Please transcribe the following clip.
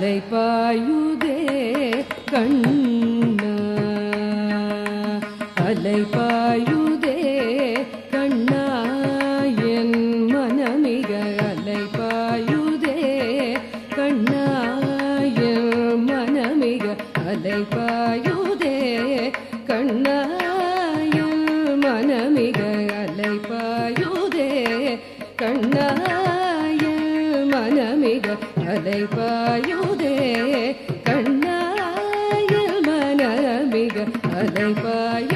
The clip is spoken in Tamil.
அலைபாயுதே கண்ணா அலைபாயுதே கண்ணா என் மனமிக அலைபாயுதே கண்ணா என் மனமிக அலைபாயுதே கண்ணா என் மனமிக அலைபாயுதே கண்ணா என் மனமிக அலைபாயுதே கண்ணா என் மனமிக அலைபாயுதே